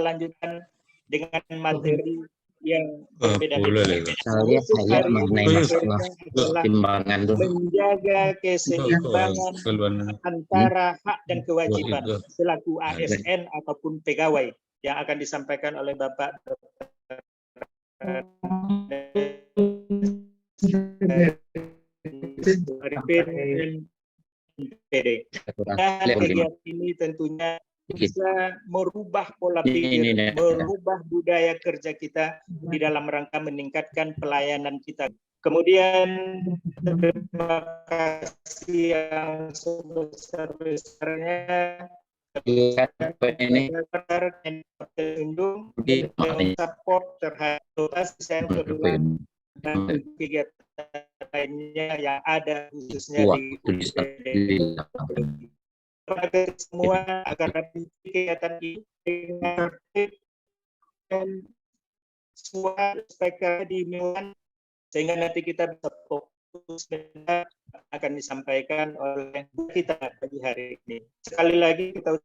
lanjutkan dengan materi yang berbeda-beda. Saya Hari ini mengenai materinya adalah timbangan menjaga keseimbangan antara hak dan kewajiban selaku ASN ataupun pegawai yang akan disampaikan oleh Bapak Arifin PD. Dan kegiatan ini tentunya bisa merubah pola pikir, merubah budaya kerja kita di dalam rangka meningkatkan pelayanan kita. Kemudian terima kasih yang sebesar-besarnya support terhadap yang kedua dan kegiatan lainnya yang ada khususnya di semua agar dapat kegiatan ini dengan tertib dan semua aspek dimiliki sehingga nanti kita bisa fokus akan disampaikan oleh kita pagi hari ini. Sekali lagi kita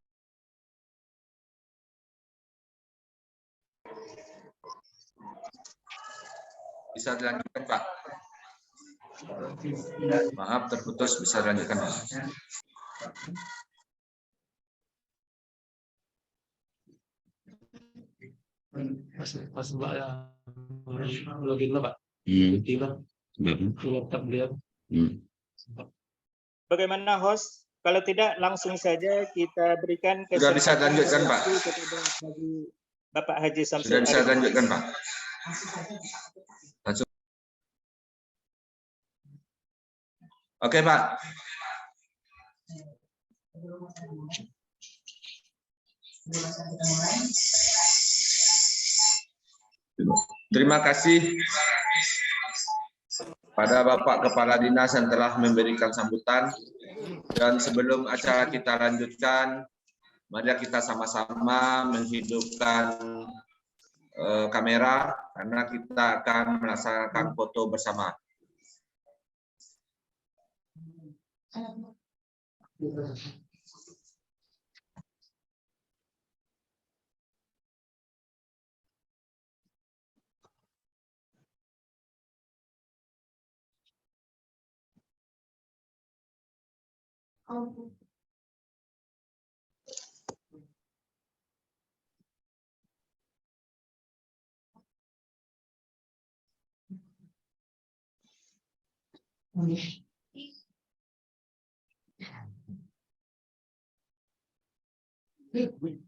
bisa dilanjutkan, Pak. Maaf terputus, bisa dilanjutkan, Pak. Pas Mbak ya login Pak. Bagaimana host? Kalau tidak langsung saja kita berikan sudah bisa dilanjutkan, Pak. Bapak Haji Samsul. Sudah bisa dilanjutkan, Pak. Oke, Pak. Terima kasih pada Bapak Kepala Dinas yang telah memberikan sambutan. Dan sebelum acara kita lanjutkan, mari kita sama-sama menghidupkan kamera karena kita akan melaksanakan foto bersama.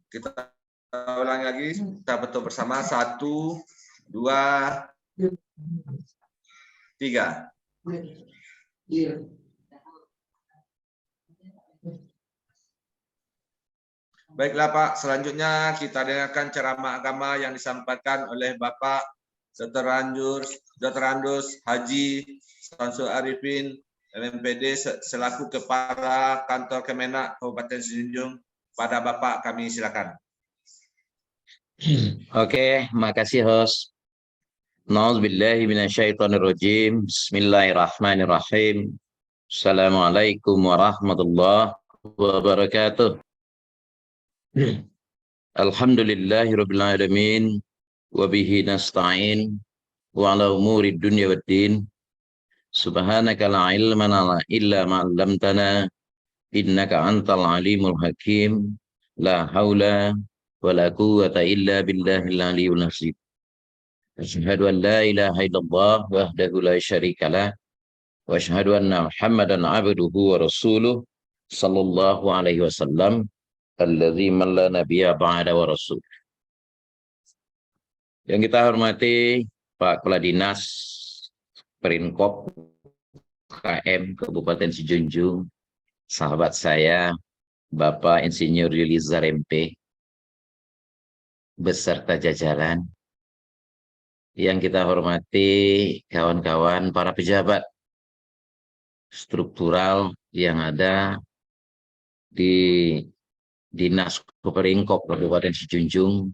Kita ulangi lagi, kita foto bersama. 1, 2, 3. Baiklah Pak, selanjutnya kita dengarkan ceramah agama yang disampaikan oleh Bapak Dr. Andus Haji Samsul Arifin, MMPD selaku Kepala Kantor Kemenak Kabupaten Sijunjung. Pada Bapak kami silakan. Oke, makasih host. Nauzubillahi minasyaitonirrajim. Bismillahirrahmanirrahim. Assalamualaikum warahmatullahi wabarakatuh. Alhamdulillahirabbil alamin wa bihi nasta'in wa ala umuri dunya waddin. Subhanaka la ilma lana illa ma 'allamtana innaka antal alimul hakim. La haula wa la quwwata illa billahil aliyyil azim. Asyhadu an la ilaha illallah wahdahu la syarikalah wa asyhadu anna Muhammadan abduhu wa rasuluh sallallahu alaihi wasallam alladzi man la nabiyya ba'da wa rasul. Yang kita hormati Pak Kepala Dinas Perinkop KM Kabupaten Sijunjung, sahabat saya Bapak Insinyur Yulizar MP beserta jajaran, yang kita hormati kawan-kawan para pejabat struktural yang ada di Dinas Koperinkop Kabupaten Sijunjung,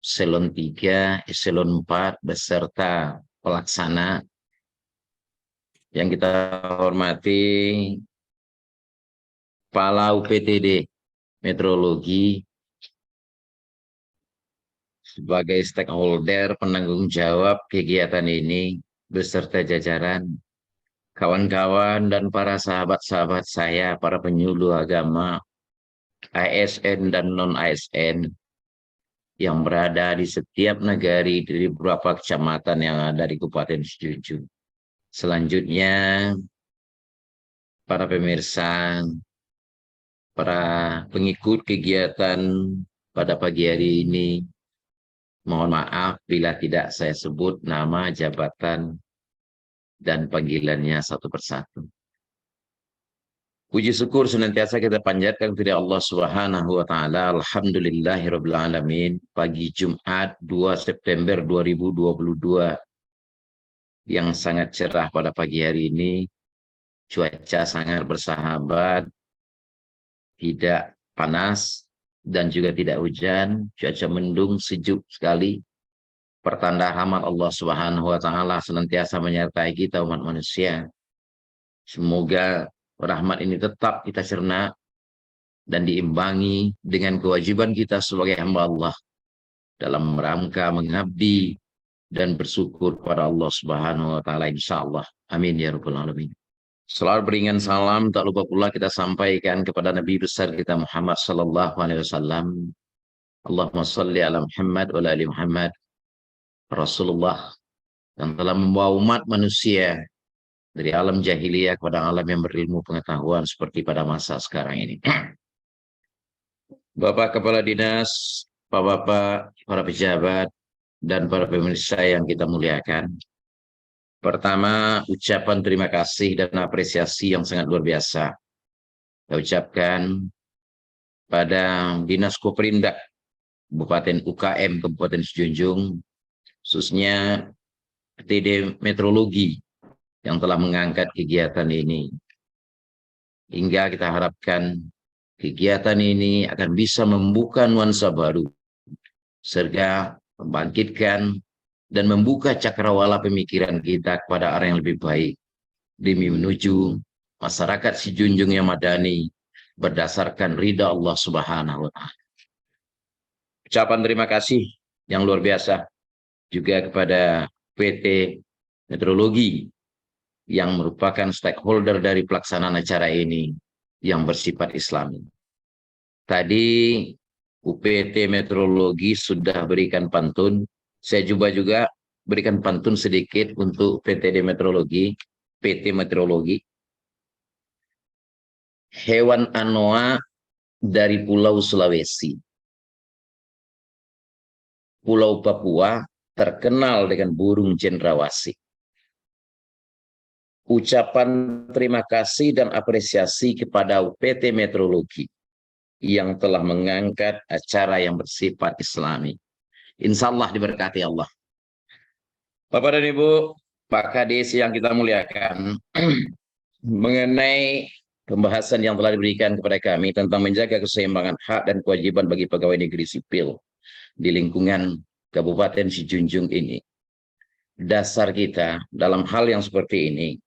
Eselon 3, Eselon 4, beserta pelaksana. Yang kita hormati Kepala UPTD Meteorologi, sebagai stakeholder penanggung jawab kegiatan ini beserta jajaran, kawan-kawan dan para sahabat-sahabat saya, para penyuluh agama, ASN dan non-ASN yang berada di setiap negari di beberapa kecamatan yang ada di Kabupaten Sejujung. Selanjutnya, para pemirsa, para pengikut kegiatan pada pagi hari ini, mohon maaf bila tidak saya sebut nama, jabatan, dan panggilannya satu persatu. Puji syukur senantiasa kita panjatkan kepada Allah Subhanahu wa taala. Alhamdulillahirabbil alamin. Pagi Jumat 2 September 2022 yang sangat cerah pada pagi hari ini. Cuaca sangat bersahabat, tidak panas dan juga tidak hujan, cuaca mendung, sejuk sekali. Pertanda rahmat Allah Subhanahu wa taala senantiasa menyertai kita umat manusia. Semoga rahmat ini tetap kita cerna dan diimbangi dengan kewajiban kita sebagai hamba Allah dalam rangka mengabdi dan bersyukur pada Allah Subhanahu wa taala insyaallah. Amin ya rabbal alamin. Selalu beringan salam, tak lupa pula kita sampaikan kepada Nabi besar kita Muhammad sallallahu alaihi wasallam. Allahumma shalli ala Muhammad wa ala ali Muhammad. Rasulullah yang telah membawa umat manusia dari alam jahiliyah kepada alam yang berilmu pengetahuan seperti pada masa sekarang ini. Bapak Kepala Dinas, Pak Bapak, para pejabat, dan para pemirsa yang kita muliakan. Pertama, ucapan terima kasih dan apresiasi yang sangat luar biasa. Saya ucapkan pada Dinas Koperindak Kabupaten UKM Kabupaten Sejujung, khususnya TD Meteorologi yang telah mengangkat kegiatan ini. Hingga kita harapkan kegiatan ini akan bisa membuka nuansa baru, serta membangkitkan dan membuka cakrawala pemikiran kita kepada arah yang lebih baik demi menuju masyarakat Sejujung yang madani berdasarkan ridha Allah Subhanahu wa taala. Ucapan terima kasih yang luar biasa juga kepada PT Meteorologi yang merupakan stakeholder dari pelaksanaan acara ini yang bersifat Islami. Tadi UPT Meteorologi sudah berikan pantun, saya juga berikan pantun sedikit untuk PT Meteorologi. Hewan anoa dari Pulau Sulawesi. Pulau Papua terkenal dengan burung cendrawasih. Ucapan terima kasih dan apresiasi kepada UPT Meteorologi yang telah mengangkat acara yang bersifat Islami. Insya Allah diberkati Allah. Bapak dan Ibu, Pak Kadis yang kita muliakan, mengenai pembahasan yang telah diberikan kepada kami tentang menjaga keseimbangan hak dan kewajiban bagi pegawai negeri sipil di lingkungan Kabupaten Sejujung ini. Dasar kita dalam hal yang seperti ini,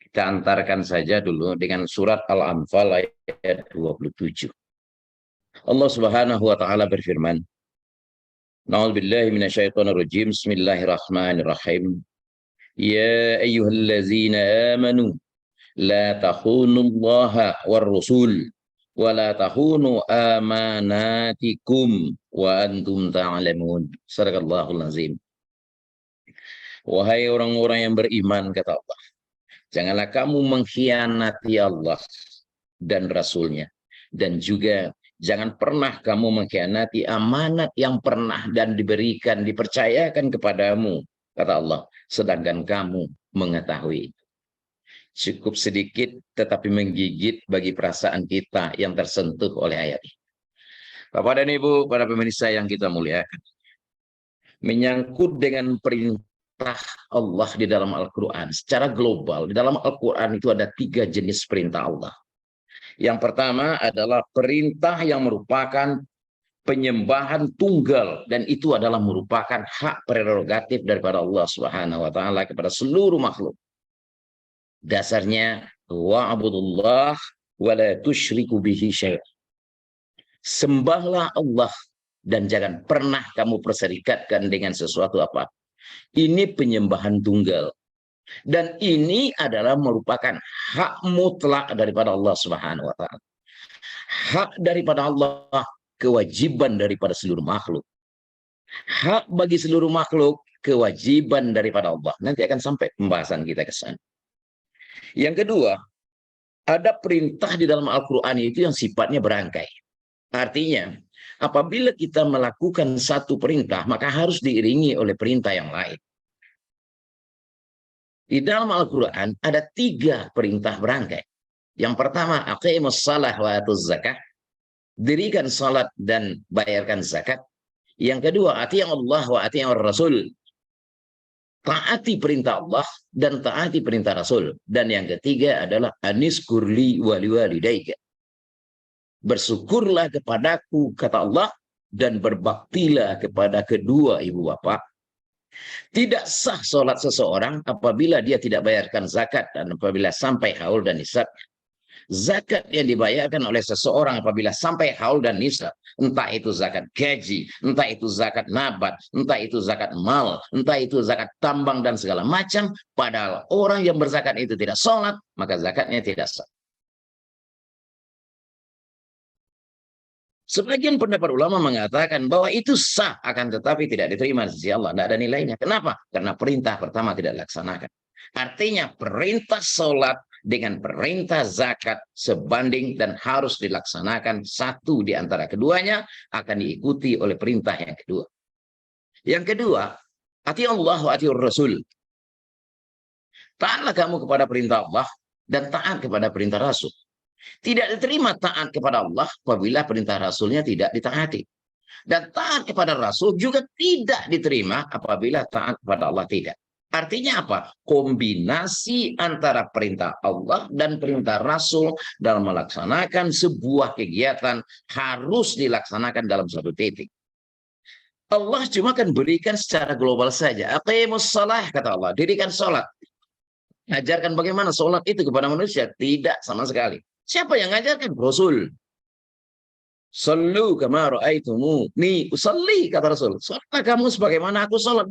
kita antarkan saja dulu dengan surat Al-Anfal ayat 27. Allah Subhanahu wa taala berfirman, Na'udzubillahi minasyaitonirrajim. Bismillahirrahmanirrahim. Ya ayyuhallazina amanu la takhunullaha war rasul wa la takhunu amanatikum wa antum ta'lamun. Shadaqallahul azim. Wahai orang-orang yang beriman, kata Allah, janganlah kamu mengkhianati Allah dan Rasul-Nya. Dan juga jangan pernah kamu mengkhianati amanat yang pernah dan dipercayakan kepadamu, kata Allah, sedangkan kamu mengetahui. Cukup sedikit tetapi menggigit bagi perasaan kita yang tersentuh oleh ayat ini. Bapak dan Ibu, para pemirsa yang kita muliakan, menyangkut dengan perintah Allah di dalam Al-Quran. Secara global, di dalam Al-Quran itu ada 3 jenis perintah Allah. Yang pertama adalah perintah yang merupakan penyembahan tunggal, dan itu adalah merupakan hak prerogatif daripada Allah Subhanahu wa taala kepada seluruh makhluk. Dasarnya wa'budullah wa la tusyriku bihi syai'an. Sembahlah Allah dan jangan pernah kamu perserikatkan dengan sesuatu apa. Ini penyembahan tunggal. Dan ini adalah merupakan hak mutlak daripada Allah Subhanahu wa taala. Hak daripada Allah, kewajiban daripada seluruh makhluk. Hak bagi seluruh makhluk, kewajiban daripada Allah. Nanti akan sampai pembahasan kita ke sana. Yang kedua, ada perintah di dalam Al-Quran itu yang sifatnya berangkai. Artinya, apabila kita melakukan satu perintah, maka harus diiringi oleh perintah yang lain. Di dalam Al-Quran ada 3 perintah berangkai. Yang pertama, aqimus shalah wa atuz zakah. Dirikan salat dan bayarkan zakat. Yang kedua, ati'allah wa ati'ur rasul. Taati perintah Allah dan taati perintah Rasul. Dan yang ketiga adalah aniskurli waliwalidaika. Bersyukurlah kepadaku, kata Allah, dan berbaktilah kepada kedua ibu bapak. Tidak sah sholat seseorang apabila dia tidak bayarkan zakat dan apabila sampai haul dan nisab. Zakat yang dibayarkan oleh seseorang apabila sampai haul dan nisab, entah itu zakat gaji, entah itu zakat nabat, entah itu zakat mal, entah itu zakat tambang dan segala macam, padahal orang yang berzakat itu tidak sholat, maka zakatnya tidak sah. Sebagian pendapat ulama mengatakan bahwa itu sah, akan tetapi tidak diterima di sisi Allah, tidak ada nilainya. Kenapa? Karena perintah pertama tidak dilaksanakan. Artinya perintah sholat dengan perintah zakat sebanding dan harus dilaksanakan satu di antara keduanya akan diikuti oleh perintah yang kedua. Yang kedua, ati Allah wa atiur Rasul. Taatlah kamu kepada perintah Allah dan taat kepada perintah Rasul. Tidak diterima taat kepada Allah apabila perintah Rasulnya tidak ditaati. Dan taat kepada Rasul juga tidak diterima apabila taat kepada Allah tidak. Artinya apa? Kombinasi antara perintah Allah dan perintah Rasul dalam melaksanakan sebuah kegiatan harus dilaksanakan dalam satu titik. Allah cuma akan berikan secara global saja. Aqimus shalah, kata Allah. Dirikan sholat. Ajarkan bagaimana sholat itu kepada manusia. Tidak sama sekali. Siapa yang ngajarkan? Rasul. Sallu kama ra'aitumuni usalli, kata Rasul. Sholatlah kamu sebagaimana aku sholat.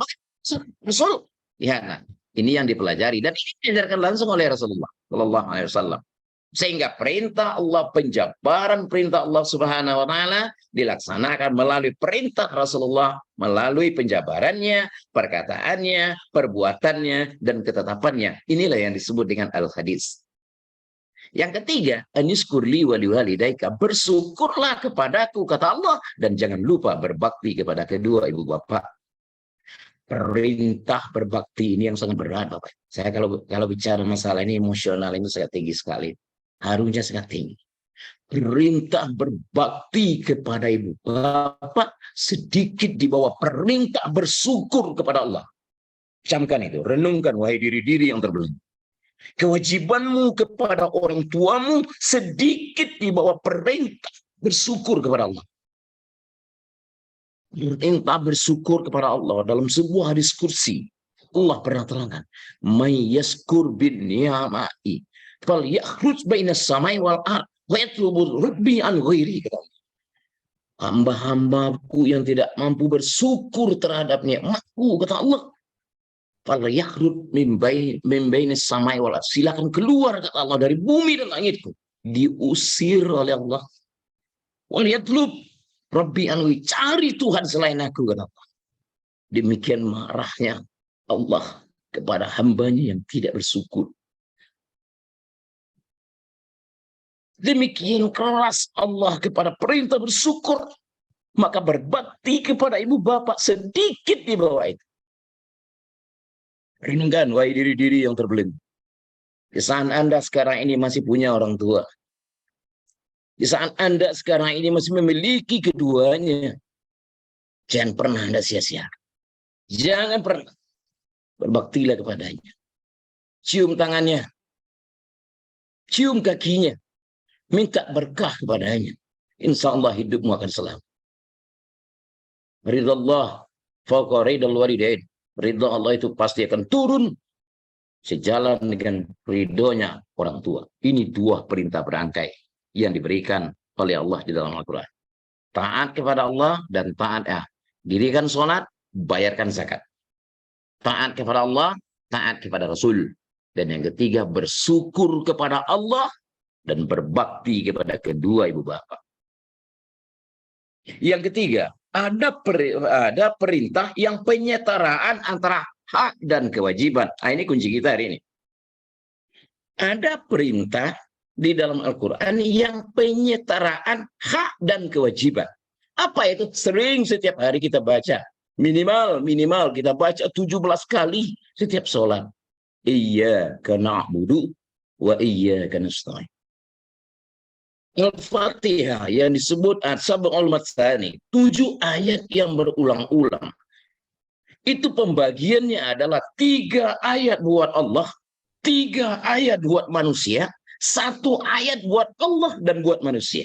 Rasul. Ya, nah, ini yang dipelajari dan ini diajarkan langsung oleh Rasulullah Shallallahu Alaihi Wasallam. Sehingga perintah Allah, penjabaran perintah Allah Subhanahu Wa Taala dilaksanakan melalui perintah Rasulullah, melalui penjabarannya, perkataannya, perbuatannya, dan ketetapannya. Inilah yang disebut dengan al-hadis. Yang ketiga, aniskurli waliwalidaika, bersyukurlah kepadaku, kata Allah, dan jangan lupa berbakti kepada kedua ibu bapak. Perintah berbakti ini yang sangat berat, Bapak. Saya kalau bicara masalah ini emosional ini sangat tinggi sekali. Harunya sangat tinggi. Perintah berbakti kepada ibu bapak sedikit di bawah perintah bersyukur kepada Allah. Camkan itu, renungkan wahai diri-diri yang terbelenggu. Kewajibanmu kepada orang tuamu sedikit di bawah perintah bersyukur kepada Allah. Perintah bersyukur kepada Allah dalam sebuah diskusi Allah pernah terangkan, may yaskur bin ni'amai fal yakhruj bainas samai wal ard wa yatlubu rabbi an ghairi. Hamba-hambaku yang tidak mampu bersyukur terhadap nikmatku, kata Allah, fal yakhruj min bainas samai wal ard, silakan keluar, kata Allah, dari bumi dan langitku. Diusir oleh Allah. Wal yatlub Rabbi anwi, cari Tuhan selain aku, kata Allah. Demikian marahnya Allah kepada hambanya yang tidak bersyukur. Demikian keras Allah kepada perintah bersyukur, maka berbakti kepada ibu bapak sedikit di bawah itu. Renungkan, wahai diri-diri yang terbelenggu. Di saat Anda sekarang ini masih punya orang tua, di saat Anda sekarang ini masih memiliki keduanya, jangan pernah Anda sia-siakan. Jangan pernah. Berbaktilah kepadanya. Cium tangannya. Cium kakinya. Minta berkah kepadanya. Insya Allah hidupmu akan selamat. Ridha Allah fauqa ridhal walidain. Ridha Allah itu pasti akan turun sejalan dengan ridhonya orang tua. Ini dua perintah berangkai yang diberikan oleh Allah di dalam Al-Quran. Taat kepada Allah dan taat dirikan sholat, bayarkan zakat. Taat kepada Allah, taat kepada Rasul. Dan yang ketiga, bersyukur kepada Allah dan berbakti kepada kedua ibu bapak. Yang ketiga, ada perintah yang penyetaraan antara hak dan kewajiban. Ini kunci kita hari ini. Ada perintah di dalam Al-Quran yang penyetaraan hak dan kewajiban. Apa itu? Sering setiap hari kita baca. Minimal kita baca 17 kali setiap sholat. Iyyaka na'budu wa iyyaka nasta'in. Al-Fatihah yang disebut As-Sab'ul Matsani, 7 ayat yang berulang-ulang. Itu pembagiannya adalah 3 ayat buat Allah, 3 ayat buat manusia, 1 ayat buat Allah dan buat manusia.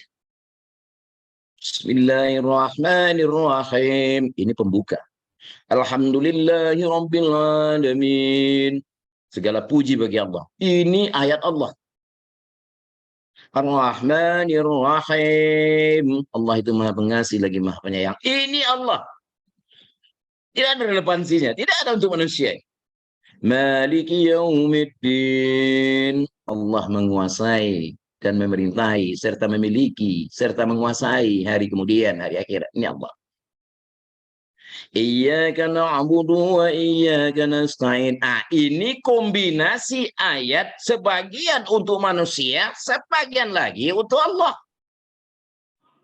Bismillahirrahmanirrahim. Ini pembuka. Alhamdulillahirabbil alamin. Segala puji bagi Allah. Ini ayat Allah. Ar-Rahmanir-Rahim. Allah itu Maha Pengasih lagi Maha Penyayang. Ini Allah. Tidak ada relevansinya. Tidak ada untuk manusia. Maliki yaumiddin. Allah menguasai dan memerintahi serta memiliki serta menguasai hari kemudian, hari akhirat. Ini Allah. Iyyaka na'budu wa iyyaka nasta'in. Ini kombinasi ayat, sebagian untuk manusia, sebagian lagi untuk Allah.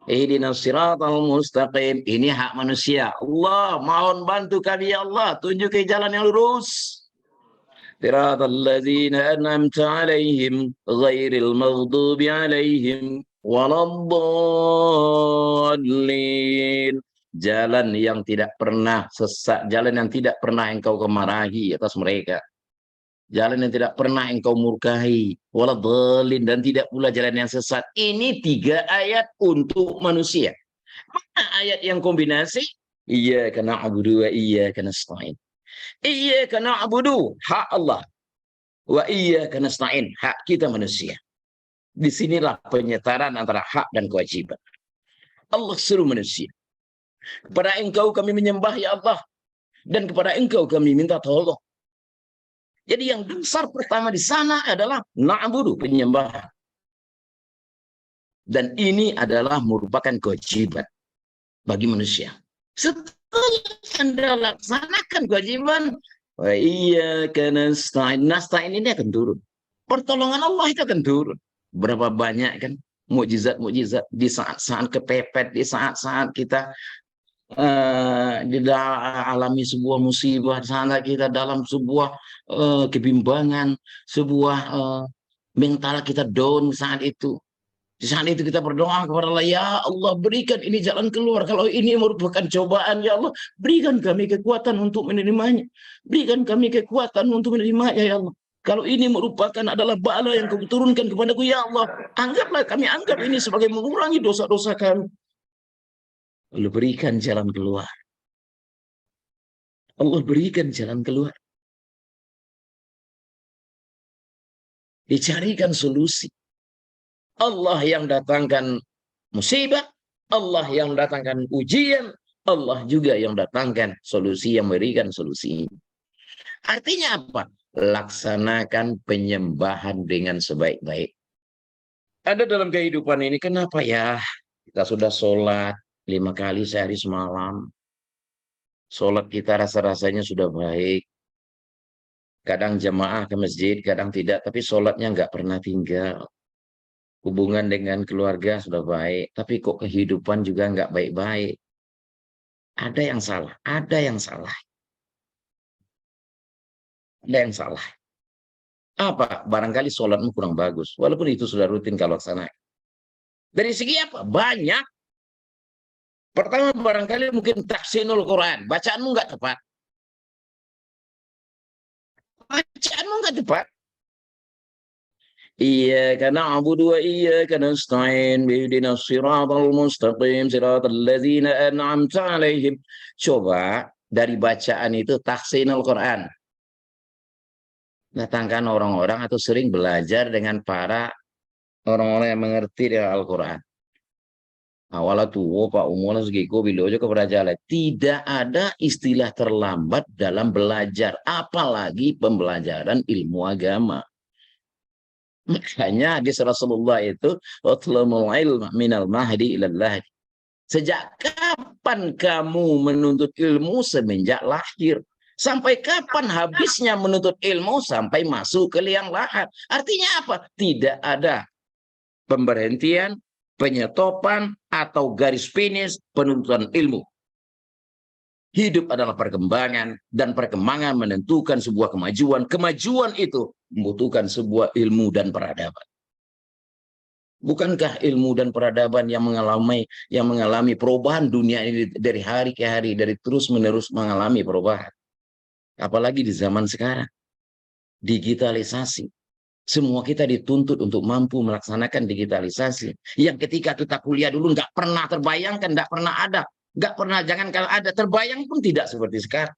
Ihdinas siratal mustaqim. Ini hak manusia. Allah, mohon bantu kami ya Allah, tunjuki jalan yang lurus. Siratal ladzina an'amta 'alaihim ghairil maghdubi 'alaihim waladdallin. Jalan yang tidak pernah sesat, jalan yang tidak pernah engkau kemarahi atas mereka. Jalan yang tidak pernah engkau murkahi, waladhdallin, dan tidak pula jalan yang sesat. Ini 3 ayat untuk manusia. Mana ayat yang kombinasi? Iyyaka na'budu wa iyyaka nasta'in. Iyyaka na'budu, hak Allah. Wa iyyaka nasta'in, hak kita manusia. Disinilah penyetaran antara hak dan kewajiban. Allah suruh manusia. Kepada engkau kami menyembah ya Allah, dan kepada engkau kami minta tolong. Jadi yang dasar pertama di sana adalah na'budu, penyembahan. Dan ini adalah merupakan kewajiban bagi manusia. Setelah Anda laksanakan kewajiban, wa iyyaka nasta'in. Nasta'in ini akan turun. Pertolongan Allah itu akan turun. Berapa banyak kan mukjizat-mukjizat di saat-saat kepepet, di saat-saat kita alami sebuah musibah, sana kita dalam sebuah kebimbangan, sebuah mental kita down saat itu. Di saat itu kita berdoa kepada Allah, ya Allah berikan ini jalan keluar. Kalau ini merupakan cobaan, ya Allah berikan kami kekuatan untuk menerimanya. Berikan kami kekuatan untuk menerimanya, ya Allah. Kalau ini merupakan adalah bala yang kau turunkan kepadaku, ya Allah, kami anggap ini sebagai mengurangi dosa-dosa kami. Allah berikan jalan keluar. Allah berikan jalan keluar. Dicarikan solusi. Allah yang datangkan musibah, Allah yang datangkan ujian, Allah juga yang datangkan solusi, yang memberikan solusi. Artinya apa? Laksanakan penyembahan dengan sebaik-baik. Ada dalam kehidupan ini, kenapa ya kita sudah sholat 5 kali sehari semalam. Sholat kita rasa-rasanya sudah baik. Kadang jamaah ke masjid, kadang tidak. Tapi sholatnya nggak pernah tinggal. Hubungan dengan keluarga sudah baik. Tapi kok kehidupan juga nggak baik-baik. Ada yang salah. Ada yang salah. Ada yang salah. Apa? Barangkali sholatmu kurang bagus. Walaupun itu sudah rutin kalau laksanakan. Dari segi apa? Banyak. Pertama barangkali mungkin tahsinul Quran, bacaanmu nggak tepat. Bacaanmu nggak tepat. Iyyaka na'budu wa iyyaka nasta'in ihdinas siratal mustaqim siratal ladzina an'amta 'alaihim. Coba dari bacaan itu tahsinul Quran. Datangkan orang-orang atau sering belajar dengan para orang-orang yang mengerti dengan Al-Quran. Awalnya tua Pak umurnya segitu bilo aja keberajaan. Tidak ada istilah terlambat dalam belajar, apalagi pembelajaran ilmu agama. Makanya hadis Rasulullah itu utlumul ilma minal mahdi ilal lahdi. Sejak kapan kamu menuntut ilmu? Semenjak lahir. Sampai kapan habisnya menuntut ilmu? Sampai masuk ke liang lahat. Artinya apa? Tidak ada pemberhentian, penyetopan, atau garis finish penuntutan ilmu. Hidup adalah perkembangan, dan perkembangan menentukan sebuah kemajuan. Kemajuan itu membutuhkan sebuah ilmu dan peradaban. Bukankah ilmu dan peradaban yang mengalami perubahan dunia ini dari hari ke hari, dari terus-menerus mengalami perubahan. Apalagi di zaman sekarang. Digitalisasi. Semua kita dituntut untuk mampu melaksanakan digitalisasi. Yang ketika kita kuliah dulu nggak pernah terbayangkan, nggak pernah ada. Nggak pernah, jangan kalau ada, terbayang pun tidak seperti sekarang.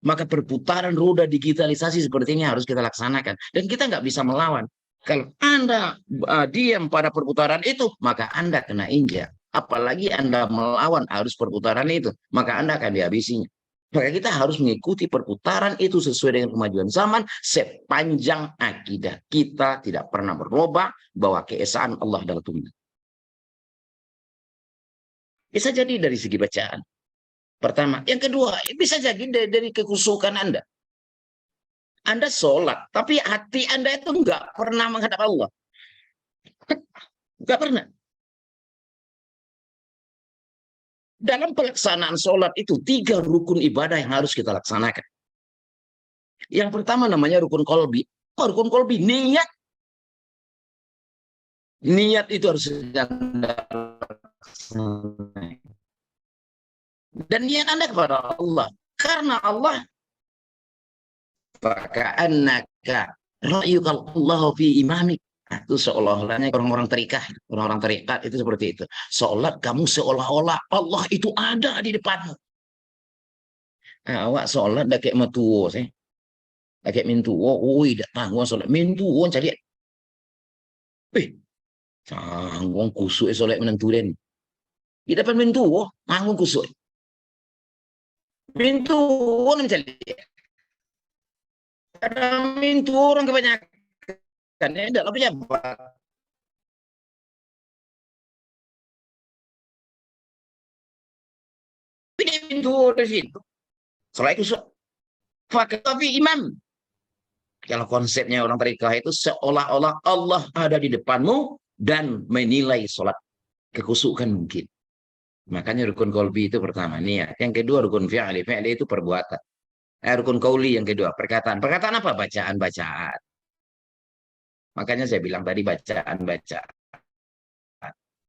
Maka perputaran roda digitalisasi seperti ini harus kita laksanakan. Dan kita nggak bisa melawan. Kalau Anda diam pada perputaran itu, maka Anda kena injak. Apalagi Anda melawan arus perputaran itu, maka Anda akan dihabisinya. Maka kita harus mengikuti perputaran itu sesuai dengan kemajuan zaman sepanjang akidah. Kita tidak pernah berubah bahwa keesaan Allah adalah Tunggal. Bisa jadi dari segi bacaan. Pertama. Yang kedua, bisa jadi dari kekhusukan Anda. Anda sholat, tapi hati Anda itu nggak pernah menghadap Allah. Nggak pernah. Dalam pelaksanaan sholat itu 3 rukun ibadah yang harus kita laksanakan. Yang pertama namanya rukun kolbi. Rukun kolbi, niat. Niat itu harus Anda laksanakan. Dan niat Anda kepada Allah. Karena Allah faka'annaka ra'yuka Allah fi imamik. Itu seolah-olahnya orang-orang terikat itu seperti itu. Sholat kamu seolah-olah Allah itu ada di depanmu. Awak sholat dah kayak metuo sih. Dah kayak mintuo, dah tanggung sholat mintuo cari. Tanggung kusuk sholat menentu den. Di depan mintuo, tanggung kusuk. Mintuo mencari. Ada mintu orang kebanyakan. Ini adalah pejabat. Ini mintu dari situ. Setelah itu, tapi imam. Kalau konsepnya orang tarikah itu seolah-olah Allah ada di depanmu dan menilai sholat. Kekusukan mungkin. Makanya rukun kolbi itu pertama. Niat. Yang kedua rukun fi'li. Fi'li itu perbuatan. Rukun qauli yang kedua, perkataan. Perkataan apa? Bacaan-bacaan. Makanya saya bilang tadi bacaan-bacaan.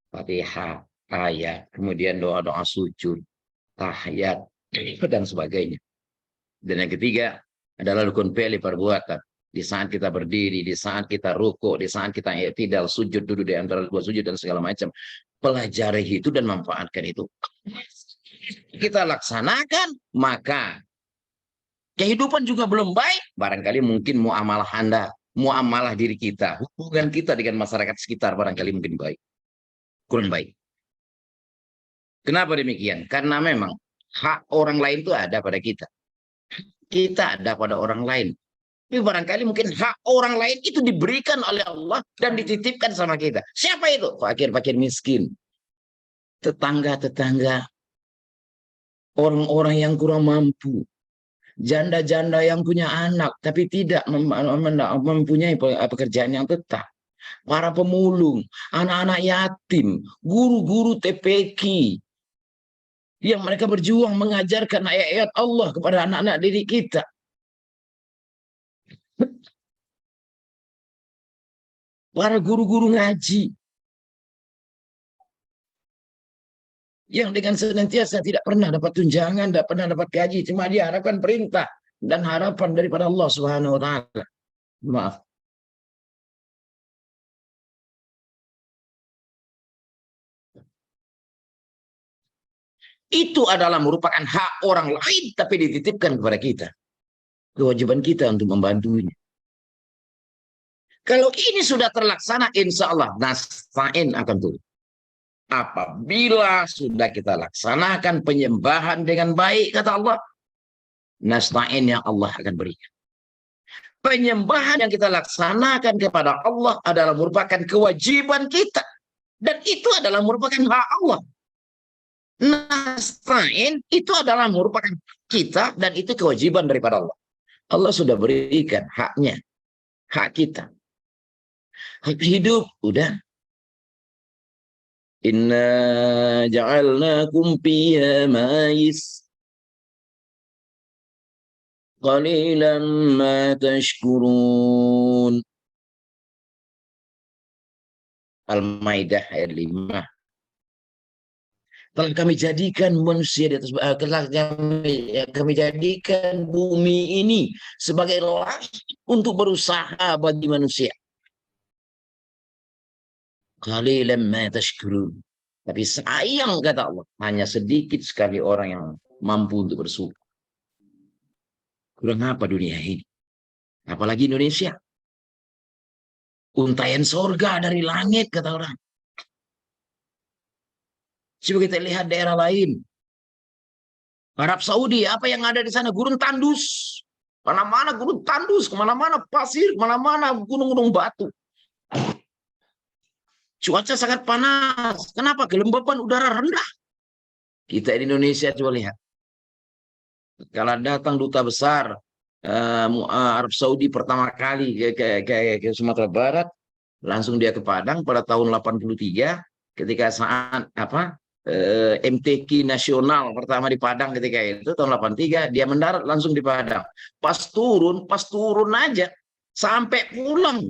Fatihah, ayat, kemudian doa-doa sujud, tahiyat, dan sebagainya. Dan yang ketiga adalah rukun fi'li perbuatan. Di saat kita berdiri, di saat kita rukuk, di saat kita i'tidal, sujud, duduk di antara 2 sujud, dan segala macam. Pelajari itu dan manfaatkan itu. Kita laksanakan, maka kehidupan juga belum baik, barangkali mungkin muamalah Anda, muamalah diri kita, hubungan kita dengan masyarakat sekitar barangkali mungkin baik. Kurang baik. Kenapa demikian? Karena memang hak orang lain itu ada pada kita. Kita ada pada orang lain. Tapi barangkali mungkin hak orang lain itu diberikan oleh Allah dan dititipkan sama kita. Siapa itu? Fakir-fakir miskin. Tetangga-tetangga. Orang-orang yang kurang mampu. Janda-janda yang punya anak tapi tidak mempunyai pekerjaan yang tetap. Para pemulung, anak-anak yatim, guru-guru TPQ yang mereka berjuang mengajarkan ayat-ayat Allah kepada anak-anak didik kita. Para guru-guru ngaji yang dengan senantiasa tidak pernah dapat tunjangan, tidak pernah dapat gaji, cuma diharapkan perintah dan harapan daripada Allah Subhanahu wa taala. Maaf. Itu adalah merupakan hak orang lain tapi dititipkan kepada kita. Kewajiban kita untuk membantunya. Kalau ini sudah terlaksana, insya Allah nasta'in akan turun. apabila sudah kita laksanakan penyembahan dengan baik, kata Allah, nasta'in yang Allah akan berikan. Penyembahan yang kita laksanakan kepada Allah adalah merupakan kewajiban kita. Dan itu adalah merupakan hak Allah. Nasta'in itu adalah merupakan kita dan itu kewajiban daripada Allah. Allah sudah berikan haknya, hak kita. Hak hidup, udah. Inna ja'alnakum fiha ma'is qalilan ma tashkurun. Al-Maidah ayat 5. Telah kami jadikan manusia di atas, telah kami jadikan bumi ini sebagai ladang untuk berusaha bagi manusia. Qalilan ma tashkurun. Tapi sayang, kata Allah, hanya sedikit sekali orang yang mampu untuk bersyukur. Kurang apa dunia ini? Apalagi Indonesia. Untaian sorga dari langit, kata orang. Coba kita lihat daerah lain. Arab Saudi, apa yang ada di sana? Gurun tandus. Mana-mana gurun tandus, kemana-mana pasir, kemana-mana gunung-gunung batu. Cuaca sangat panas. Kenapa? Kelembapan udara rendah. Kita di Indonesia coba lihat. Kalau datang duta besar Arab Saudi pertama kali ke Sumatera Barat, langsung dia ke Padang pada tahun 83, ketika saat MTQ nasional pertama di Padang ketika itu tahun 83, dia mendarat langsung di Padang. Pas turun aja sampai pulang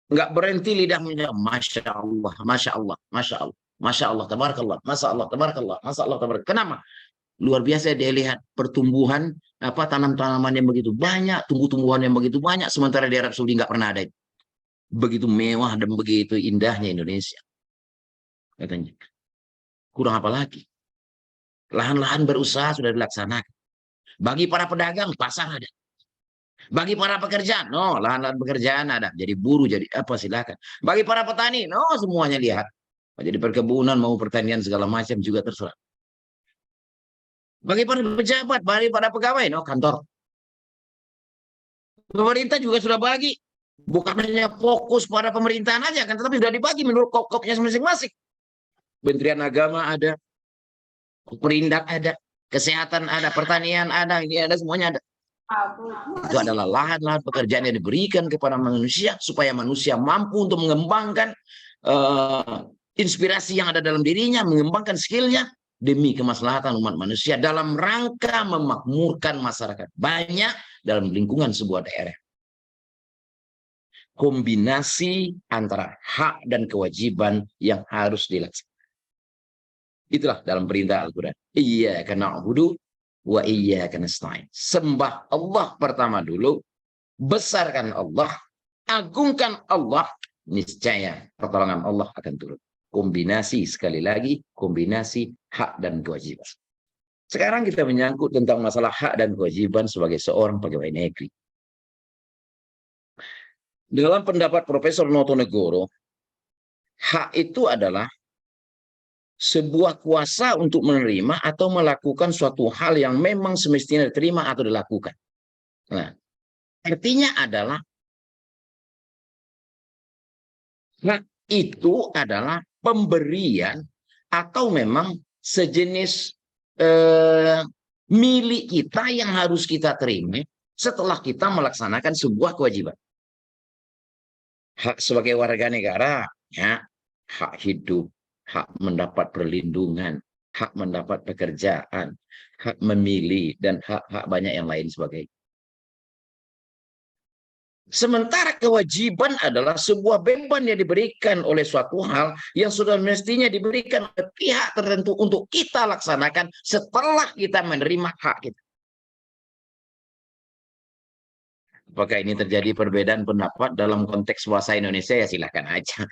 nggak berhenti lidahnya. Masya Allah, masya Allah, masya Allah, masya Allah, tabarakallah, masya Allah, tabarakallah, masya Allah, tabarakallah. Kenapa? Luar biasa dia lihat pertumbuhan tanam-tanaman yang begitu banyak, tumbuh-tumbuhan yang begitu banyak, sementara di Arab Saudi nggak pernah ada. Begitu mewah dan begitu indahnya Indonesia. Katanya. Kurang apa lagi? Lahan-lahan berusaha sudah dilaksanakan. Bagi para pedagang, pasar ada. Bagi para pekerjaan, lahan-lahan pekerjaan ada. Jadi buruh, jadi apa, silakan. Bagi para petani, semuanya lihat. Jadi perkebunan, mau pertanian, segala macam juga terserah. Bagi para pejabat, bagi para pegawai, kantor. Pemerintah juga sudah bagi. Bukan hanya fokus pada pemerintahan aja, kan, tetapi sudah dibagi menurut kop-kopnya masing-masing. Kementerian Agama ada, Perindak ada, kesehatan ada, pertanian ada, ini ada, semuanya ada. Itu adalah lahan-lahan pekerjaan yang diberikan kepada manusia supaya manusia mampu untuk mengembangkan inspirasi yang ada dalam dirinya, mengembangkan skillnya demi kemaslahatan umat manusia dalam rangka memakmurkan masyarakat banyak dalam lingkungan sebuah daerah. Kombinasi antara hak dan kewajiban yang harus dilaksanakan. Itulah dalam perintah Al-Quran. Iyyaka na'budu wa iyyaka nasta'in. Sembah Allah pertama dulu, besarkan Allah, agungkan Allah, niscaya pertolongan Allah akan turun. Kombinasi, sekali lagi, kombinasi hak dan kewajiban. Sekarang kita menyangkut tentang masalah hak dan kewajiban sebagai seorang pegawai negeri. Dalam pendapat Profesor Notonegoro, hak itu adalah sebuah kuasa untuk menerima atau melakukan suatu hal yang memang semestinya diterima atau dilakukan. Nah, artinya adalah hak itu adalah pemberian atau memang sejenis milik kita yang harus kita terima setelah kita melaksanakan sebuah kewajiban. Hak sebagai warga negara, ya, hak hidup, hak mendapat perlindungan, hak mendapat pekerjaan, hak memilih, dan hak-hak banyak yang lain sebagainya. Sementara kewajiban adalah sebuah beban yang diberikan oleh suatu hal yang sudah mestinya diberikan oleh pihak tertentu untuk kita laksanakan setelah kita menerima hak kita. Apakah ini terjadi perbedaan pendapat dalam konteks bahasa Indonesia? Ya silakan aja.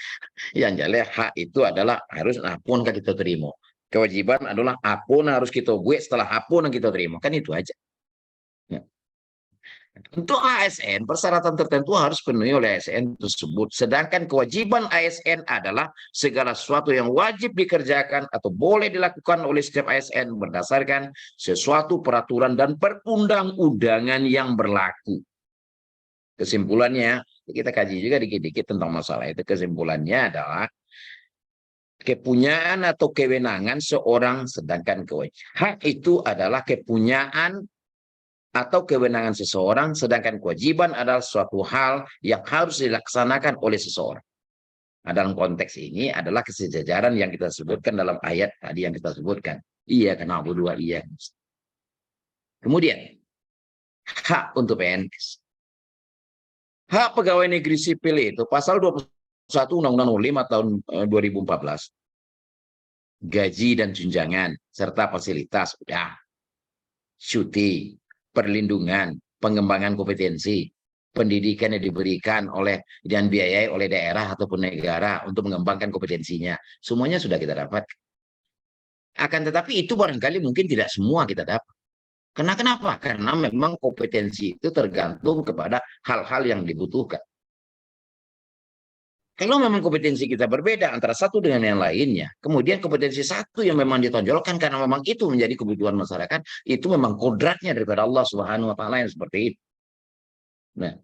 Yang jelas hak itu adalah harus apapun yang kita terima. Kewajiban adalah apapun harus kita buat setelah apapun yang kita terima. Kan itu aja. Ya. Untuk ASN, persyaratan tertentu harus penuhi oleh ASN tersebut. Sedangkan kewajiban ASN adalah segala sesuatu yang wajib dikerjakan atau boleh dilakukan oleh setiap ASN berdasarkan sesuatu peraturan dan perundang-undangan yang berlaku. Kesimpulannya, kita kaji juga dikit-dikit tentang masalah itu. Kesimpulannya adalah kepunyaan atau kewenangan seorang, sedangkan kewajiban hak itu adalah kepunyaan atau kewenangan seseorang, sedangkan kewajiban adalah suatu hal yang harus dilaksanakan oleh seseorang. Nah, dalam konteks ini adalah kesejajaran yang kita sebutkan dalam ayat tadi yang kita sebutkan. Iya karena dua iya. Kemudian, hak untuk PNS. Hak pegawai negeri sipil itu pasal 21 Undang-Undang 5 tahun 2014. Gaji dan tunjangan serta fasilitas udah. Cuti, perlindungan, pengembangan kompetensi, pendidikan yang diberikan oleh dan biayai oleh daerah ataupun negara untuk mengembangkan kompetensinya. Semuanya sudah kita dapat. Akan tetapi itu barangkali mungkin tidak semua kita dapat. Kenapa? Karena memang kompetensi itu tergantung kepada hal-hal yang dibutuhkan. Kalau memang kompetensi kita berbeda antara satu dengan yang lainnya, kemudian kompetensi satu yang memang ditonjolkan karena memang itu menjadi kebutuhan masyarakat, itu memang kodratnya daripada Allah Subhanahu wa taala yang seperti itu. Nah,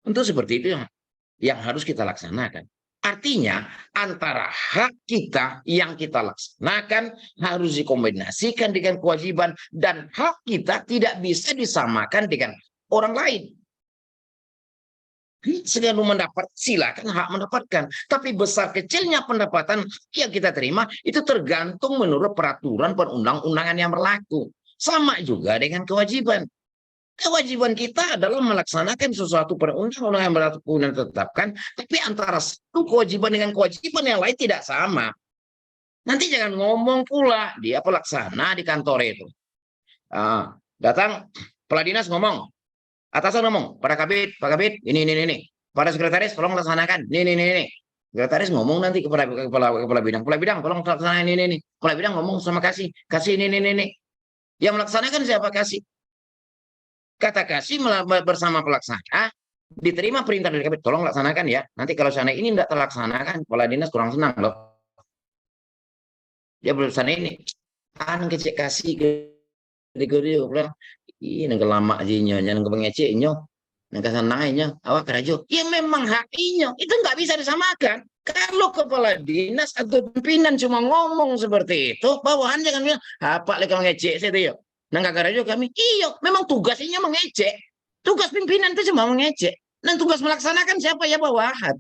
untuk seperti itu yang harus kita laksanakan. Artinya, antara hak kita yang kita laksanakan harus dikombinasikan dengan kewajiban, dan hak kita tidak bisa disamakan dengan orang lain. Segala mendapat, silakan hak mendapatkan. Tapi besar kecilnya pendapatan yang kita terima itu tergantung menurut peraturan perundang-undangan yang berlaku. Sama juga dengan kewajiban. Kewajiban kita adalah melaksanakan sesuatu perundang-undangan yang berlaku dan ditetapkan, tapi antara satu kewajiban dengan kewajiban yang lain tidak sama. Nanti jangan ngomong pula dia pelaksana di kantor itu. Datang kepala dinas ngomong, atasan ngomong, Pak Kabid, ini. Pada sekretaris, tolong laksanakan, ini. Sekretaris ngomong nanti kepada kepala bidang, tolong laksanakan ini. Kepala bidang ngomong sama kasih ini. Yang melaksanakan siapa? Kasih. Kata kasih bersama pelaksana, diterima perintah dari Kabid, tolong laksanakan ya. Nanti kalau sana ini tidak terlaksanakan, kepala dinas kurang senang loh. Dia berusaha ini, kan kecek kasih ke dia bilang, ini lama aja jangan kebengeceknya, nggak senangnya, awak kerajo. Ya memang haknya, itu nggak bisa disamakan. Kalau kepala dinas atau pimpinan cuma ngomong seperti itu, bawahan jangan bilang, apa lagi mengecek saya itu ya. Nggak kerajo kami, iya, memang tugasnya mengecek. Tugas pimpinan itu cuma mengecek. Dan tugas melaksanakan siapa ya bawahan.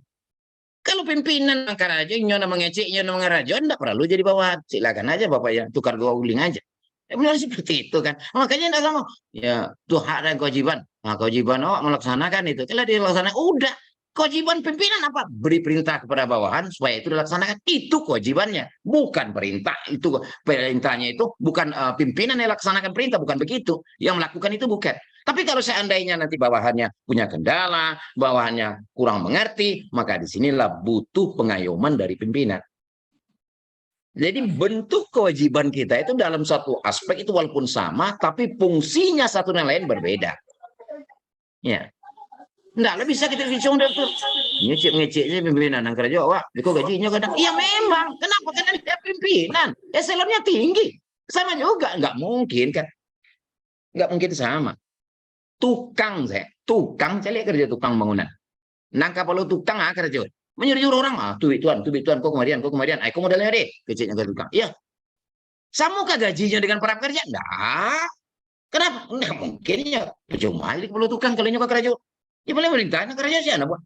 Kalau pimpinan kerajo, nyonya mengecek, nyonya mengerajo, enggak perlu jadi bawahan. Silakan aja bapak ya, tukar dua uling aja. Benar seperti itu kan. Makanya enggak sama. Ya, itu hak dan kewajiban. Nah, kewajiban melaksanakan itu. Kalau dilaksanakan, udah. Kewajiban pimpinan apa? Beri perintah kepada bawahan supaya itu dilaksanakan. Itu kewajibannya. Bukan perintah. Itu perintahnya itu bukan pimpinan yang laksanakan perintah. Bukan begitu. Yang melakukan itu bukan. Tapi kalau seandainya nanti bawahannya punya kendala, bawahannya kurang mengerti, maka disinilah butuh pengayoman dari pimpinan. Jadi bentuk kewajiban kita itu dalam satu aspek itu walaupun sama, tapi fungsinya satu dan lain berbeda. Ya, enggak bisa kita bicara dokter. Ngecek pimpinan yang kerja, wah, kok gajinya kadang. Iya memang, kenapa? Karena dia pimpinan, eselonnya tinggi, sama juga, nggak mungkin kan? Nggak mungkin sama. Tukang saya lihat kerja tukang bangunan. Nangkap kalau tukang kerja. Menyuruh orang, tuh tuan, kok kemarian, aku modalnya deh, kecilnya ke tukang. Iya. Samukah gajinya dengan para pekerja? Enggak. Kenapa? Enggak mungkin ya. Cuma perlu tukang kalau nyuka kerja. Ya boleh merintahnya kerja sih anak buah.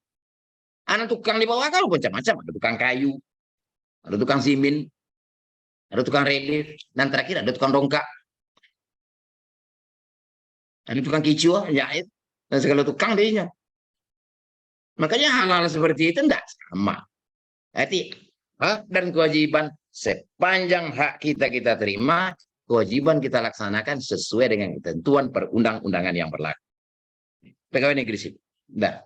Anak tukang di bawah kalau macam-macam, ada tukang kayu, ada tukang simin, ada tukang relief, dan terakhir ada tukang dongkak. Ada tukang kicau, jahit, dan segala tukang dia. Makanya hal-hal seperti itu tidak sama. Jadi hak dan kewajiban sepanjang hak kita terima, kewajiban kita laksanakan sesuai dengan ketentuan perundang-undangan yang berlaku. Pegawai negeri sipil. Nah,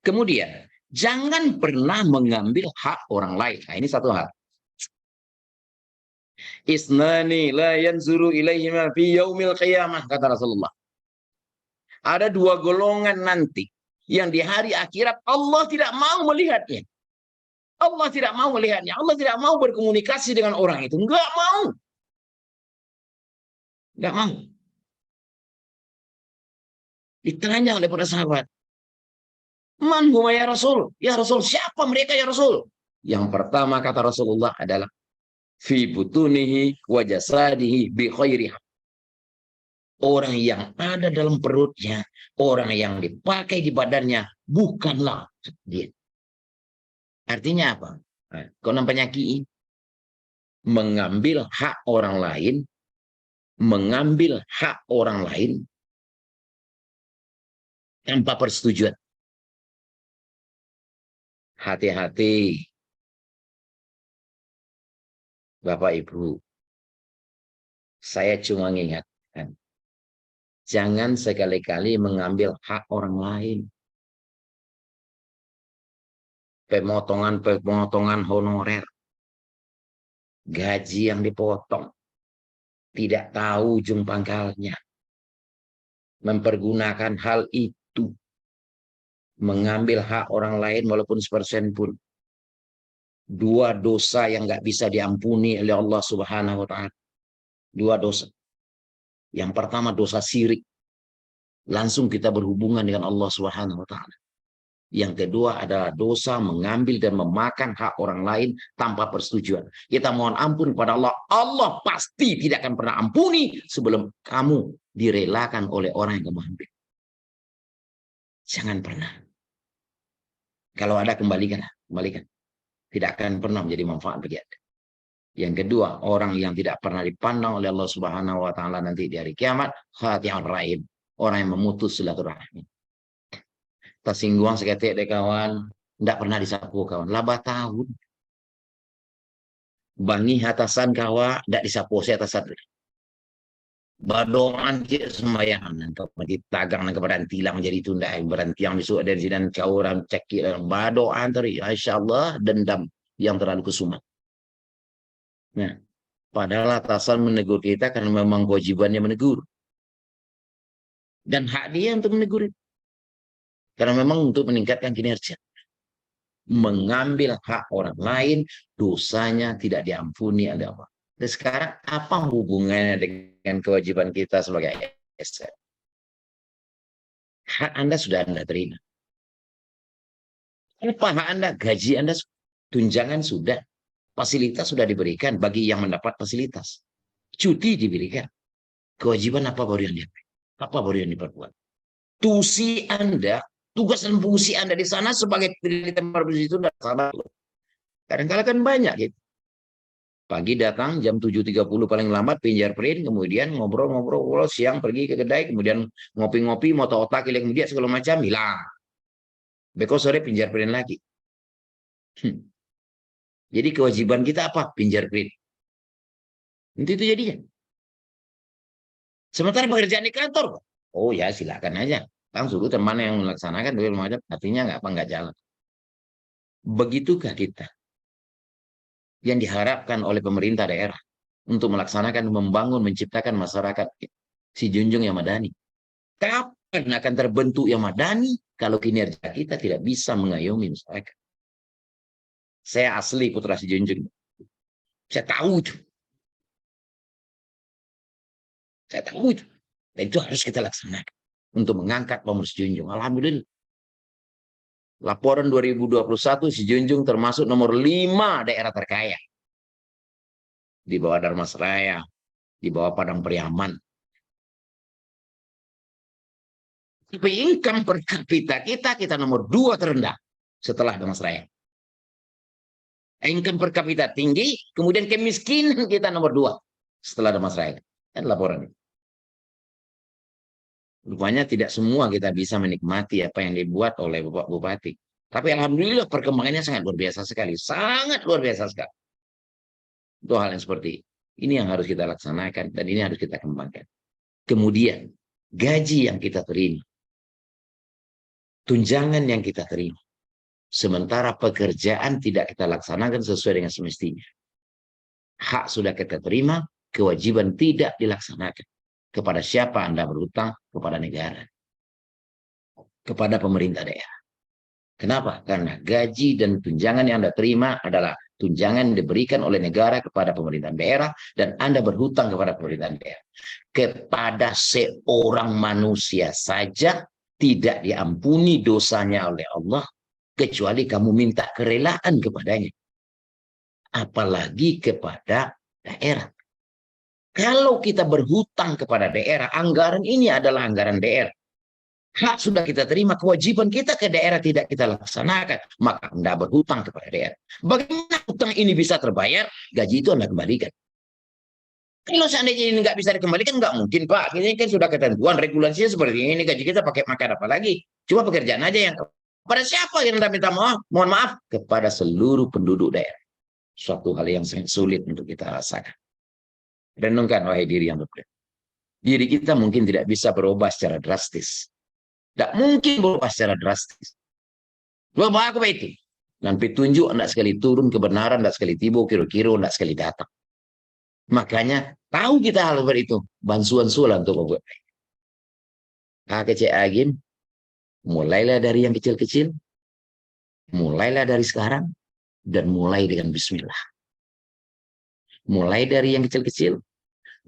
kemudian jangan pernah mengambil hak orang lain. Nah, ini satu hal. Isnani la yanzuru ilaihima fi yaumil qiyamah, kata Rasulullah. Ada dua golongan nanti yang di hari akhirat Allah tidak mau melihatnya. Allah tidak mau melihatnya. Allah tidak mau berkomunikasi dengan orang itu. Enggak mau. Enggak mau. Ditanya oleh para sahabat, "Man huma ya Rasul?" Ya Rasul, siapa mereka ya Rasul? Yang pertama kata Rasulullah adalah fi butunihi wa jasadihi bi khairiha. Orang yang ada dalam perutnya, orang yang dipakai di badannya bukanlah dia. Artinya apa? Nah, kau nampaknya ki mengambil hak orang lain, tanpa persetujuan. Hati-hati, Bapak Ibu. Saya cuma mengingatkan, jangan sekali-kali mengambil hak orang lain. Pemotongan honorer, gaji yang dipotong, tidak tahu ujung pangkalnya, mempergunakan hal itu, mengambil hak orang lain walaupun 1% pun. Dua dosa yang nggak bisa diampuni oleh Allah Subhanahu wa Ta'ala. Dua dosa. Yang pertama dosa syirik. Langsung kita berhubungan dengan Allah Subhanahu wa Ta'ala. Yang kedua adalah dosa mengambil dan memakan hak orang lain tanpa persetujuan. Kita mohon ampun kepada Allah. Allah pasti tidak akan pernah ampuni sebelum kamu direlakan oleh orang yang kamu ambil. Jangan pernah. Kalau ada kembalikan. Tidak akan pernah menjadi manfaat bagi Anda. Yang kedua, orang yang tidak pernah dipandang oleh Allah Subhanahu wa Ta'ala nanti di hari kiamat, khati'ur rahim, orang yang memutus silaturahmi. Tersinggung seketik deh kawan, tidak pernah disapu kawan, laba tahun. Bangi atasan kawan, tidak disapu saya atasan. Badoan cik sembayangan untuk ditagang ke berantilang jadi tunda berantiang besok dari sini kau orang cekik badoan tadi insyaallah dendam yang terlalu kesumat. Nah, padahal atasan menegur kita karena memang kewajibannya menegur dan hak dia untuk menegur. Karena memang untuk meningkatkan kinerja. Mengambil hak orang lain, dosanya tidak diampuni oleh Allah. Dan sekarang apa hubungannya dengan kewajiban kita sebagai ASN? Hak Anda sudah Anda terima. Apa hak Anda? Gaji Anda, tunjangan sudah. Fasilitas sudah diberikan bagi yang mendapat fasilitas. Cuti diberikan. Kewajiban apa baru yang diambil? Apa baru yang diperbuat? Tusi Anda, tugas dan fungsi Anda di sana sebagai di tempat itu tidak sama. Kadang-kadang kan banyak gitu. Pagi datang jam 7.30 paling lambat fingerprint, kemudian ngobrol-ngobrol, siang pergi ke kedai, kemudian ngopi-ngopi, moto otak, kemudian segala macam hilang. Besok sore fingerprint lagi. Jadi kewajiban kita apa? Fingerprint. Itu jadinya. Sementara pekerjaan di kantor, oh ya silakan aja. Kan suruh teman yang melaksanakan macam, artinya nggak jalan. Begitukah kita yang diharapkan oleh pemerintah daerah untuk melaksanakan, membangun, menciptakan masyarakat si junjung yang madani. Kapan akan terbentuk yang madani kalau kinerja kita tidak bisa mengayomi masyarakat? Saya asli putra si junjung. Saya tahu itu. Dan itu harus kita laksanakan untuk mengangkat pamor si junjung. Alhamdulillah. Laporan 2021 si junjung termasuk nomor 5 daerah terkaya. Di bawah Dharmasraya, di bawah Padang Pariaman. Tapi income per kapita kita nomor 2 terendah setelah Dharmasraya. Income per kapita tinggi, kemudian kemiskinan kita nomor 2 setelah Dharmasraya. Kan laporan itu. Rupanya tidak semua kita bisa menikmati apa yang dibuat oleh Bapak Bupati. Tapi alhamdulillah perkembangannya sangat luar biasa sekali. Sangat luar biasa sekali. Itu hal yang seperti ini yang harus kita laksanakan dan ini harus kita kembangkan. Kemudian gaji yang kita terima. Tunjangan yang kita terima. Sementara pekerjaan tidak kita laksanakan sesuai dengan semestinya. Hak sudah kita terima, kewajiban tidak dilaksanakan. Kepada siapa Anda berhutang? Kepada negara. kepada pemerintah daerah. Kenapa? Karena gaji dan tunjangan yang Anda terima adalah tunjangan yang diberikan oleh negara kepada pemerintahan daerah, dan Anda berhutang kepada pemerintahan daerah. Kepada seorang manusia saja tidak diampuni dosanya oleh Allah, kecuali kamu minta kerelaan kepadanya. Apalagi kepada daerah. Kalau kita berhutang kepada daerah, anggaran ini adalah anggaran daerah. Hak sudah kita terima, kewajiban kita ke daerah tidak kita laksanakan, maka Anda berhutang kepada daerah. Bagaimana hutang ini bisa terbayar? Gaji itu Anda kembalikan. Kalau seandainya ini nggak bisa dikembalikan, nggak mungkin, Pak. Ini kan sudah ketentuan, regulasinya seperti ini, gaji kita pakai makan apa lagi? Cuma pekerjaan aja yang... Pada siapa yang Anda minta maaf? Mohon maaf, kepada seluruh penduduk daerah. Suatu hal yang sangat sulit untuk kita rasakan. Renungkan, wahai diri yang berpikir. Diri kita mungkin tidak bisa berubah secara drastis. Tidak mungkin berubah secara drastis. Bapak apa itu? Dan petunjuk tidak sekali turun, kebenaran tidak sekali tiba, kira-kira tidak sekali datang. Makanya tahu kita hal seperti itu. Bantuan sulam untuk membuat baik. Kecil agim, mulailah dari yang kecil-kecil, mulailah dari sekarang, dan mulai dengan bismillah. Mulai dari yang kecil-kecil,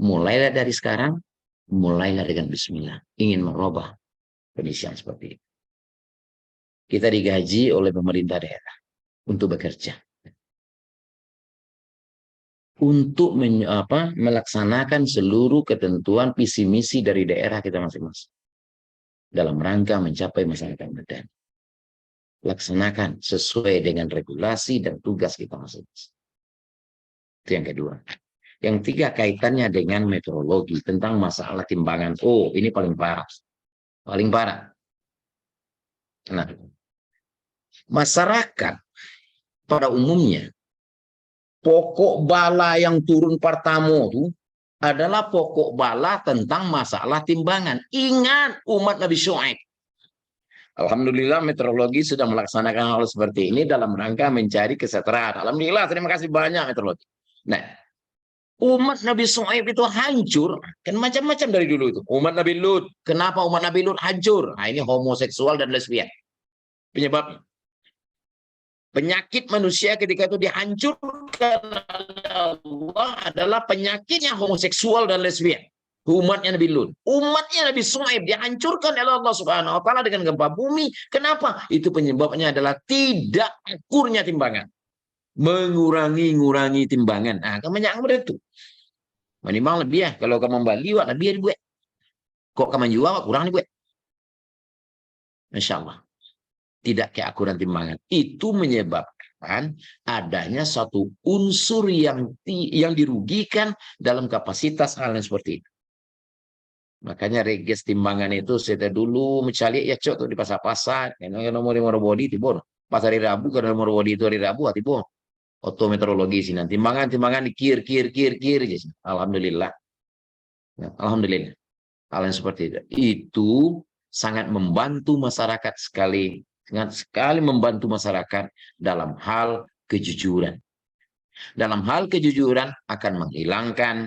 mulailah dari sekarang, mulailah dengan bismillah. Ingin merubah kondisi yang seperti itu. Kita digaji oleh pemerintah daerah untuk bekerja, untuk melaksanakan seluruh ketentuan visi misi dari daerah kita masing-masing dalam rangka mencapai masyarakat madani. Laksanakan sesuai dengan regulasi dan tugas kita masing-masing. Itu yang kedua. Yang tiga, kaitannya dengan meteorologi, tentang masalah timbangan. Oh, ini paling parah. Paling parah. Nah, masyarakat pada umumnya, pokok bala yang turun pertama itu adalah pokok bala tentang masalah timbangan. Ingat umat Nabi Syuaib. Alhamdulillah meteorologi sudah melaksanakan hal seperti ini dalam rangka mencari kesejahteraan. Alhamdulillah, terima kasih banyak meteorologi. Nah, umat Nabi Syuaib itu hancur, kan macam-macam dari dulu itu. Umat Nabi Lut, kenapa umat Nabi Lut hancur? Nah, ini homoseksual dan lesbian. Penyebabnya. Penyakit manusia ketika itu dihancurkan oleh Allah adalah penyakitnya homoseksual dan lesbian. Umatnya Nabi Lut. Umatnya Nabi Syuaib dihancurkan oleh Allah Subhanahu wa Ta'ala dengan gempa bumi. Kenapa? Itu penyebabnya adalah tidak akurnya timbangan. Mengurangi timbangan. Nah, kebanyakan itu. Minimal lebih ya. Kalau kamu membeli, lebih ya dibuat. Kok kamu jual, kurang dibuat. Masya Allah. Tidak keakuran timbangan. Itu menyebabkan adanya satu unsur yang dirugikan dalam kapasitas hal yang seperti itu. Makanya reges timbangan itu saya dulu mencari ya cok tuh di pasar-pasar. Yang nomor bodi tibur. Pas hari Rabu karena nomor bodi itu hari Rabu tibur. Oto meteorologi sih nanti timbangan dikir alhamdulillah. Ya, alhamdulillah. Hal yang seperti itu sangat membantu masyarakat sekali, sangat sekali membantu masyarakat dalam hal kejujuran. Dalam hal kejujuran akan menghilangkan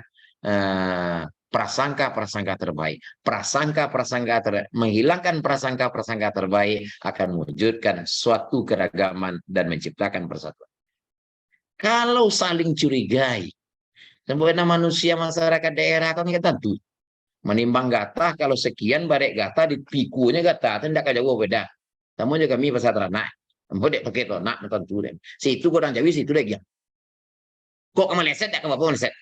prasangka-prasangka terbaik. Menghilangkan prasangka-prasangka terbaik akan mewujudkan suatu keragaman dan menciptakan persatuan. Kalau saling curigai, sebenarnya manusia masyarakat daerah kan kita tentu menimbang gata, kalau sekian barek gata di pikunya gata, tidak kayak jauh beda. Kamu juga kami pasar ternak, kamu dek pakai ternak tentu deh. Situ orang Jawi situ lagi. Kok kamu leset tak kamu apa leset?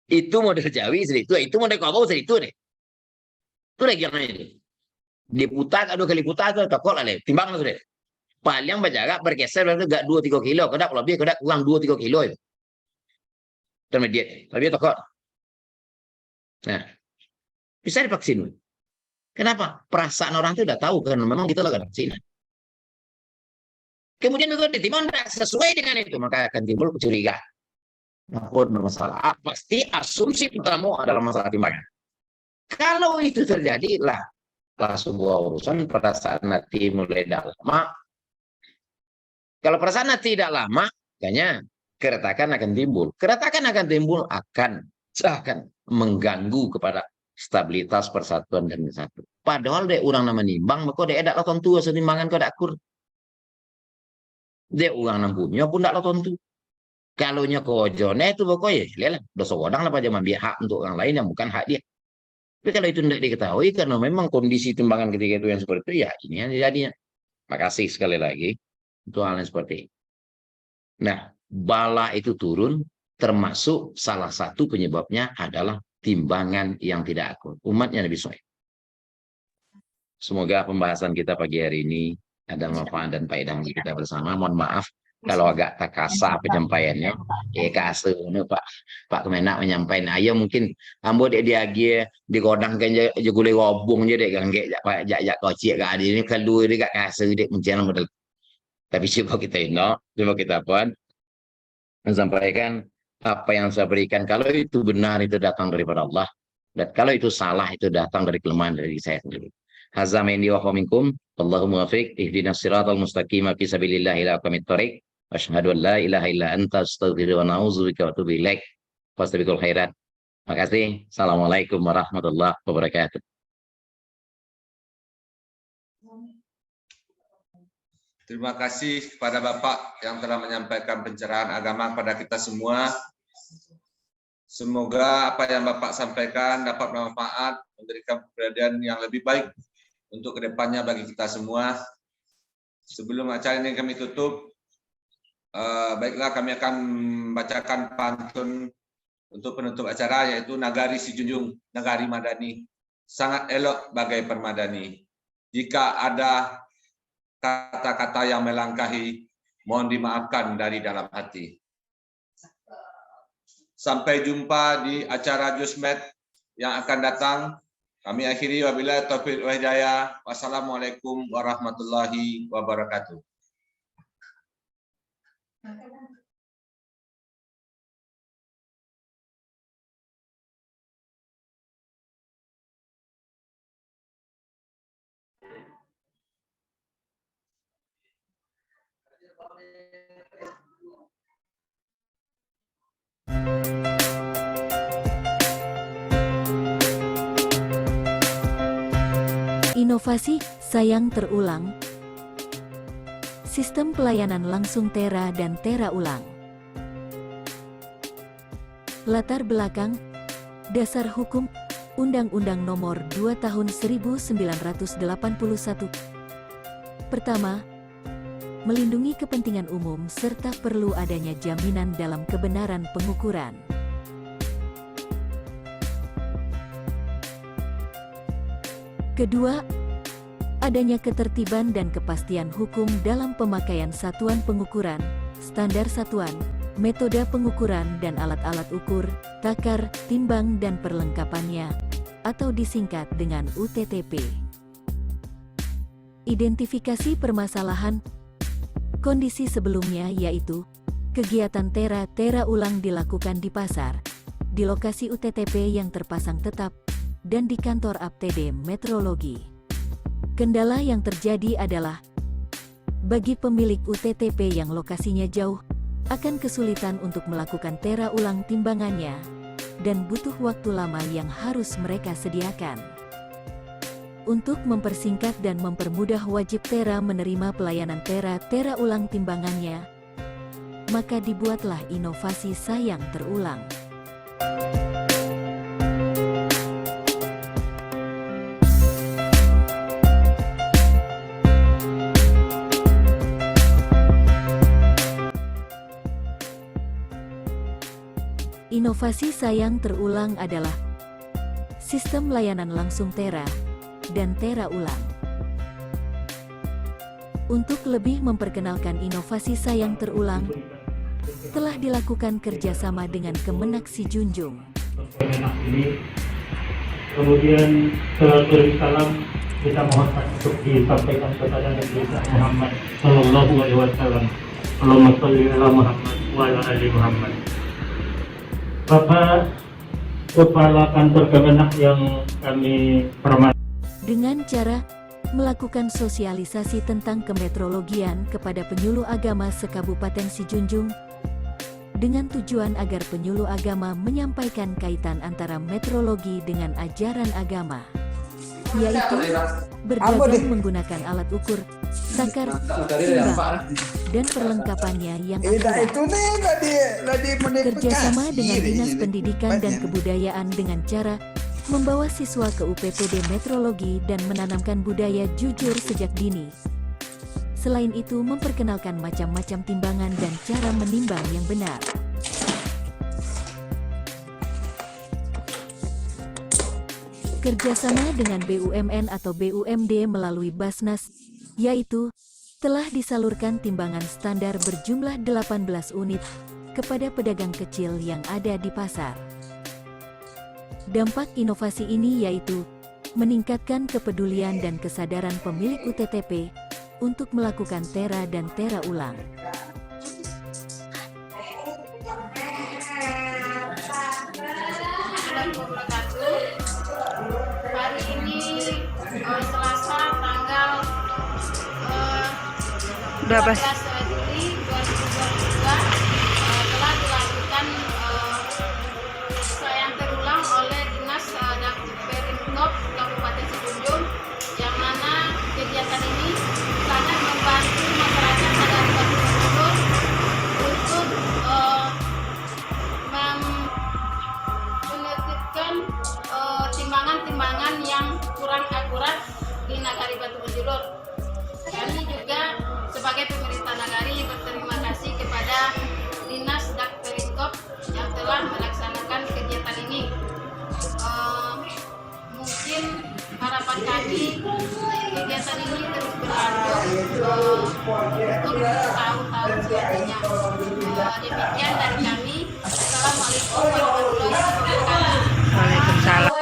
Itu model Jawi itu model kamu itu deh. Itu lagi yang ini. Diputar aduh kali putar tuh takut lah deh. Timbang lah deh. Paling berjarak bergeser berarti enggak 2-3 kilo, kadang lebih kadang kurang 2-3 kilo itu. Intermediate, lebih takut. Nah, bisa divaksin. Kenapa? Perasaan orang itu udah tahu kan memang kita lagi vaksin. Kemudian itu ditimbang sesuai dengan itu, maka akan timbul kecurigaan. Maupun bermasalah. Pasti asumsi pertama adalah masalah timbangan. Kalau itu terjadi lah sebuah urusan pada saat nanti mulai lama. Kalau perasaan tidak lama, kayaknya keretakan akan timbul. Keretakan akan timbul akan mengganggu kepada stabilitas persatuan dan kesatuan. Padahal dek orang nama nimbang, maka dek ada laton tua setimbangan kau dak kur. Dek orang nam punya pun dak laton tu. Kalau nya kojone itu pokoknya, lihatlah, dosa wadang lah pada biar hak untuk orang lain yang bukan hak dia. Tapi kalau itu tidak diketahui karena memang kondisi timbangan ketika itu yang seperti itu, ya ini yang jadinya. Makasih sekali lagi untuk hal yang seperti ini. Nah, bala itu turun termasuk salah satu penyebabnya adalah timbangan yang tidak akur. Umatnya Nabi Shu'aib. Semoga pembahasan kita pagi hari ini ada manfaat dan faedah bagi kita bersama. Mohon maaf kalau agak tak kasar penyampaiannya. Kasar Pak Kemenak menyampaikan. Ayo mungkin ambo dek dia digodangkan je gule robong je dek ganggek jak kocik ka adi ni kalau dia kat kasar dek mencana model. Tapi coba kita pun menyampaikan apa yang saya berikan. Kalau itu benar itu datang daripada Allah, dan kalau itu salah itu datang dari kelemahan dari saya sendiri. Hadza minni wa minkum. Allahumma wafiq ihdinas siratal mustaqim fi sabilillah ila aqwamit thoriq. Asyhadu an la ilaha illa anta astaghfiruka wa a'udzubika wa atubu ilaik. Fastabiqul khairat. Makasih. Assalamualaikum warahmatullahi wabarakatuh. Terima kasih kepada Bapak yang telah menyampaikan pencerahan agama kepada kita semua. Semoga apa yang Bapak sampaikan dapat bermanfaat, memberikan kepribadian yang lebih baik untuk kedepannya bagi kita semua. Sebelum acara ini kami tutup, baiklah kami akan membacakan pantun untuk penutup acara, yaitu Nagari Si Junjung, Nagari Madani. Sangat elok bagai permadani. Jika ada kata-kata yang melangkahi, mohon dimaafkan dari dalam hati. Sampai jumpa di acara Jusmed yang akan datang. Kami akhiri wabillahi taufiq wal hidayah. Wassalamualaikum warahmatullahi wabarakatuh. Inovasi sayang terulang. Sistem pelayanan langsung Tera dan Tera Ulang. Latar belakang, dasar hukum, Undang-Undang Nomor 2 Tahun 1981. Pertama, melindungi kepentingan umum serta perlu adanya jaminan dalam kebenaran pengukuran. Kedua, adanya ketertiban dan kepastian hukum dalam pemakaian satuan pengukuran, standar satuan, metode pengukuran dan alat-alat ukur, takar, timbang dan perlengkapannya, atau disingkat dengan UTTP. Identifikasi permasalahan kondisi sebelumnya, yaitu kegiatan Tera Ulang dilakukan di pasar, di lokasi UTTP yang terpasang tetap, dan di kantor APTD Metrologi. Kendala yang terjadi adalah bagi pemilik UTTP yang lokasinya jauh, akan kesulitan untuk melakukan Tera Ulang timbangannya, dan butuh waktu lama yang harus mereka sediakan. Untuk mempersingkat dan mempermudah wajib Tera menerima pelayanan Tera Ulang timbangannya, maka dibuatlah inovasi sayang terulang. Inovasi sayang terulang adalah sistem layanan langsung Tera dan Tera Ulang. Untuk lebih memperkenalkan inovasi sayang terulang, telah dilakukan kerjasama dengan Kemenak Si Junjung. Kemudian salam kita mohon untuk disampaikan kepada Nabi Muhammad Sallallahu Alaihi Wasallam. Allahumma sholli ala Muhammad wa ala ali Muhammad. Bapak Kepala Kantor Kemenak yang kami hormati, dengan cara melakukan sosialisasi tentang kemetrologian kepada penyuluh agama se-Kabupaten Si Junjung, dengan tujuan agar penyuluh agama menyampaikan kaitan antara metrologi dengan ajaran agama. yaitu berdagang menggunakan alat ukur, takar, timbang, dan perlengkapannya yang akurat. Kerjasama dengan Dinas Pendidikan dan Kebudayaan dengan cara membawa siswa ke UPTD Metrologi dan menanamkan budaya jujur sejak dini. Selain itu, memperkenalkan macam-macam timbangan dan cara menimbang yang benar. Kerjasama dengan BUMN atau BUMD melalui Basnas, yaitu telah disalurkan timbangan standar berjumlah 18 unit kepada pedagang kecil yang ada di pasar. Dampak inovasi ini yaitu meningkatkan kepedulian dan kesadaran pemilik UTTP untuk melakukan tera dan tera ulang. Hari ini Selasa tanggal 12 Juli 2022 telah dilakukan yang terulang oleh Dinas Daperinskop Kabupaten Sikuncung, yang mana kegiatan ini sangat membantu masyarakat Nagari Batu Menjulur untuk menertibkan timbangan-timbangan yang kurang akurat di Nagari Batu Menjulur. Kami juga sebagai pemerintah Nagari berterima kasih kepada Dinas Daperinskop yang telah melaksanakan kegiatan ini. Mungkin harapan kami kegiatan ini terus berlanjut untuk tahun-tahun selanjutnya. Demikian dari kami. Assalamualaikum warahmatullahi wabarakatuh. Waalaikumsalam.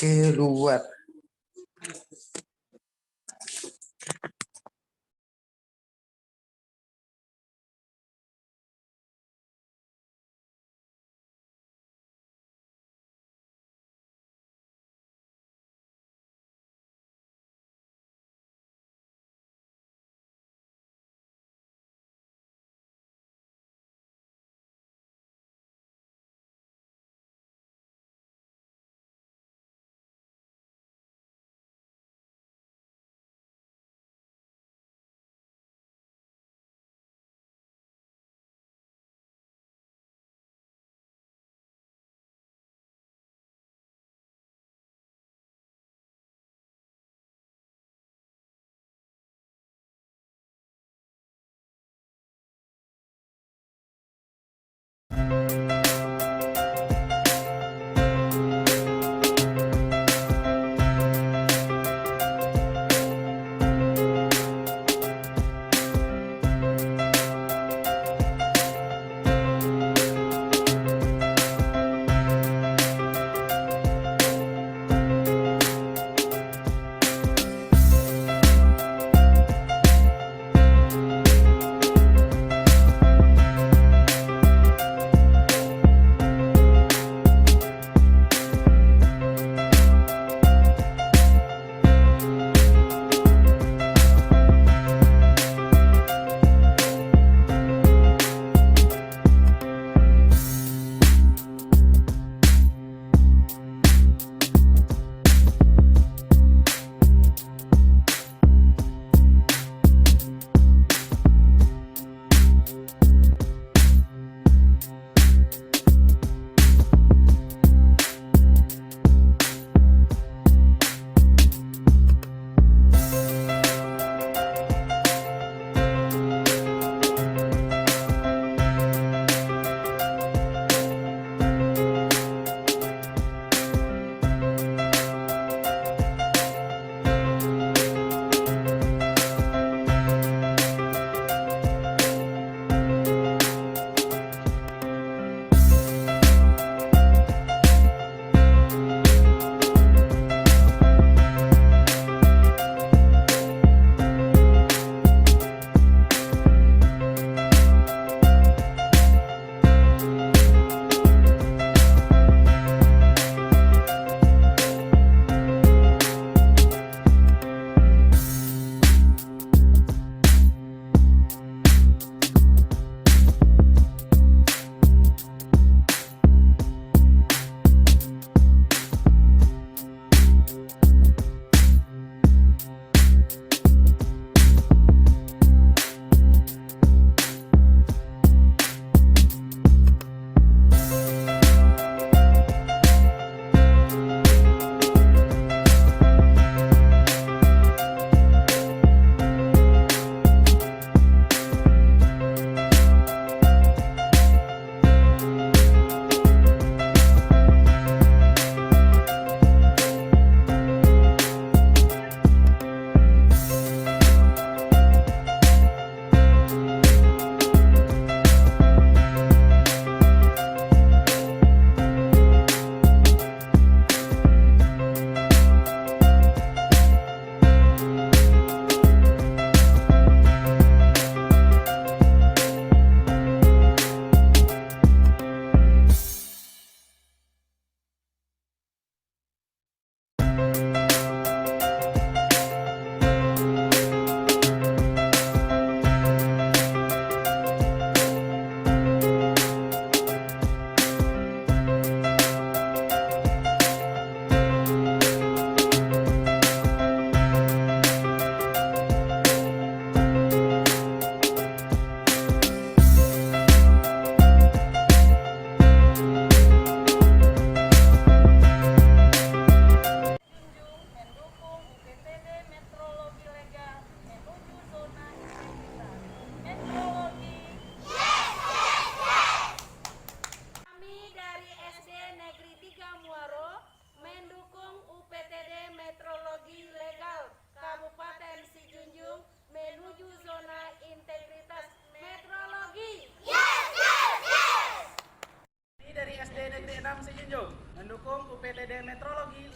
Keluar.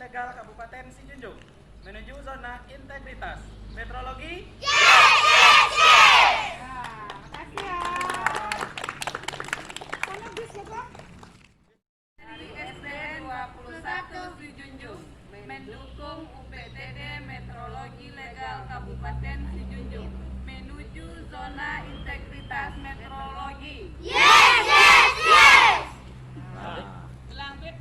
Legal Kabupaten Sijunjung menuju zona integritas metrologi. Makasih ya. Mana bis ya, Pak? Dari SDN 21 Sijunjung mendukung UPTD Metrologi Legal Kabupaten Sijunjung menuju zona integritas metrologi. Ulang, Beb.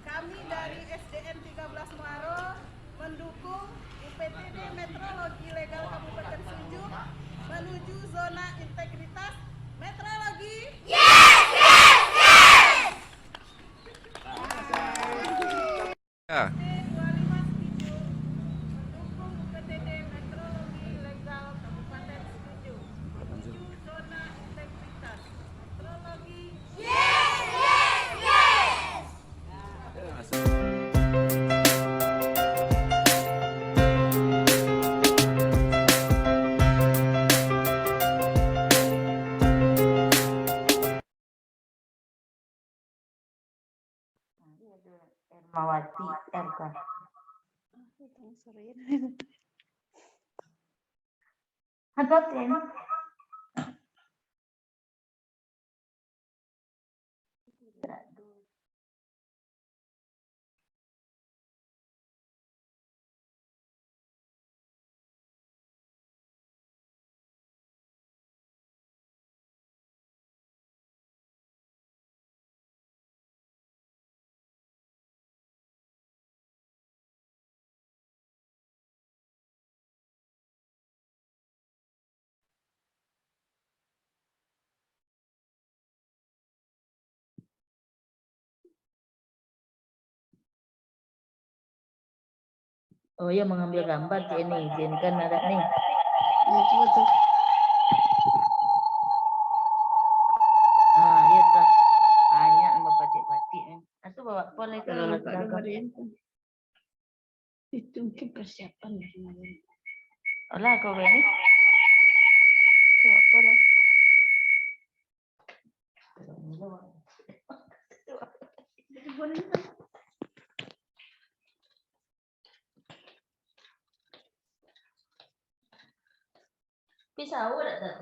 Kami dari SDN 13 Muaro mendukung UPTD Metrologi Legal Kabupaten Sijunjung menuju zona integritas metrologi. Ya. Mendukung UPTD Metrologi Legal Kabupaten Sijunjung menuju zona integritas metrologi. Ermawati RK. Hadotin. Oh ya, mengambil gambar ini izinkan ada nih. Ah, lihat lah. Banyak sama patik-patik. Itu bawa boleh kalau gambar itu mungkin persiapan ya. Olah kau ini. Itu apa lah? Pisau ada tak?